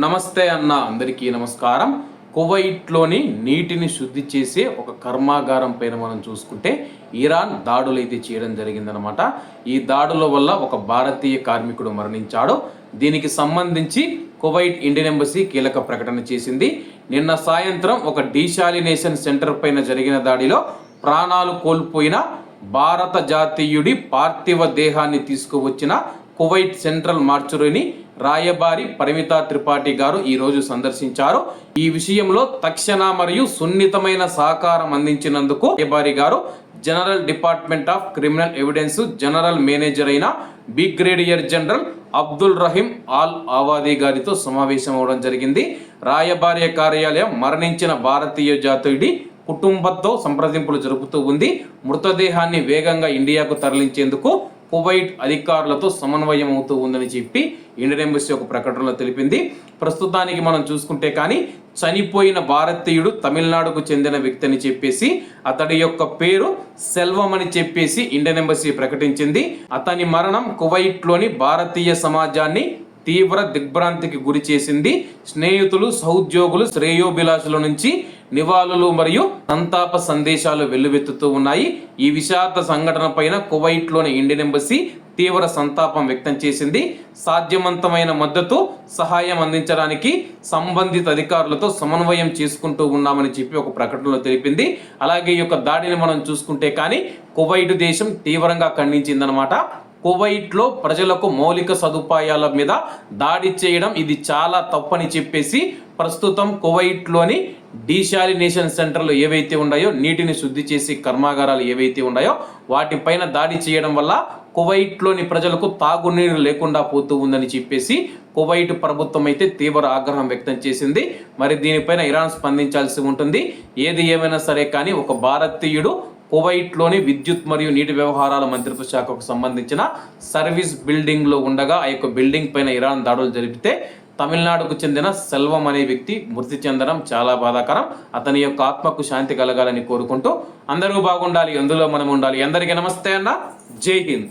నమస్తే అన్న అందరికీ నమస్కారం. కువైట్లోని నీటిని శుద్ధి చేసే ఒక కర్మాగారం పైన మనం చూసుకుంటే ఇరాన్ దాడులు అయితే చేయడం జరిగిందనమాట. ఈ దాడుల వల్ల ఒక భారతీయ కార్మికుడు మరణించాడు. దీనికి సంబంధించి కువైట్ ఇండియన్ ఎంబసీ కీలక ప్రకటన చేసింది. నిన్న సాయంత్రం ఒక డీశాలినేషన్ సెంటర్ పైన జరిగిన దాడిలో ప్రాణాలు కోల్పోయిన భారత జాతీయుడి పార్థివ దేహాన్ని తీసుకువచ్చిన కువైట్ సెంట్రల్ మార్చురీని రాయబారి పరిమితా త్రిపాఠి గారు ఈరోజు సందర్శించారు. ఈ విషయంలో తక్షణ మరియు సున్నితమైన సహకారం అందించినందుకు రాయబారి గారు General Department of Criminal Evidence General Manager అయిన Brigadier General Abdul Rahim Al Awadi గారితో సమావేశం అవడం జరిగింది. రాయబారి కార్యాలయం మరణించిన భారతీయ జాతీయుడి కుటుంబంతో సంప్రదింపులు జరుపుతూ ఉంది. మృతదేహాన్ని వేగంగా ఇండియాకు తరలించేందుకు కువైట్ అధికారులతో సమన్వయం అవుతూ ఉందని చెప్పి ఇండియన్ ఎంబసీ ఒక ప్రకటనలో తెలిపింది. ప్రస్తుతానికి మనం చూసుకుంటే కానీ చనిపోయిన భారతీయుడు తమిళనాడుకు చెందిన వ్యక్తి అని చెప్పేసి అతడి యొక్క పేరు సెల్వం అని చెప్పేసి ఇండియన్ ఎంబసీ ప్రకటించింది. అతని మరణం కువైట్లోని భారతీయ సమాజాన్ని తీవ్ర దిగ్భ్రాంతికి గురి చేసింది. స్నేహితులు, సహోద్యోగులు, శ్రేయోభిలాషుల నుంచి నివాళులు మరియు సంతాప సందేశాలు వెల్లువెత్తుతూ ఉన్నాయి. ఈ విషాద సంఘటన పైన కువైట్లోని ఇండియన్ ఎంబసీ తీవ్ర సంతాపం వ్యక్తం చేసింది. సాధ్యవంతమైన మద్దతు సహాయం అందించడానికి సంబంధిత అధికారులతో సమన్వయం చేసుకుంటూ ఉన్నామని చెప్పి ఒక ప్రకటనలో తెలిపింది. అలాగే ఈ యొక్క దాడిని మనం చూసుకుంటే కానీ కువైట్ దేశం తీవ్రంగా ఖండించిందనమాట. కువైట్లో ప్రజలకు మౌలిక సదుపాయాల మీద దాడి చేయడం ఇది చాలా తప్పని చెప్పేసి ప్రస్తుతం కువైట్లోని డీశాలినేషన్ సెంటర్లు ఏవైతే ఉన్నాయో, నీటిని శుద్ధి చేసి కర్మాగారాలు ఏవైతే ఉన్నాయో వాటిపైన దాడి చేయడం వల్ల కువైట్లోని ప్రజలకు తాగునీరు లేకుండా పోతూ ఉందని చెప్పేసి కువైట్ ప్రభుత్వం అయితే తీవ్ర ఆగ్రహం వ్యక్తం చేసింది. మరి దీనిపైన ఇరాన్ స్పందించాల్సి ఉంటుంది. ఏది ఏమైనా సరే కానీ ఒక భారతీయుడు కువైట్లోని విద్యుత్ మరియు నీటి వ్యవహారాల మంత్రిత్వ శాఖకు సంబంధించిన సర్వీస్ బిల్డింగ్లో ఉండగా ఆ యొక్క బిల్డింగ్ పైన ఇరాన్ దాడులు జరిపితే తమిళనాడుకు చెందిన సెల్వం అనే వ్యక్తి మృతి చెందడం చాలా బాధాకరం. అతని యొక్క ఆత్మకు శాంతి కలగాలని కోరుకుంటూ అందరూ బాగుండాలి, అందులో మనం ఉండాలి. అందరికీ నమస్తే అన్న, జై హింద్.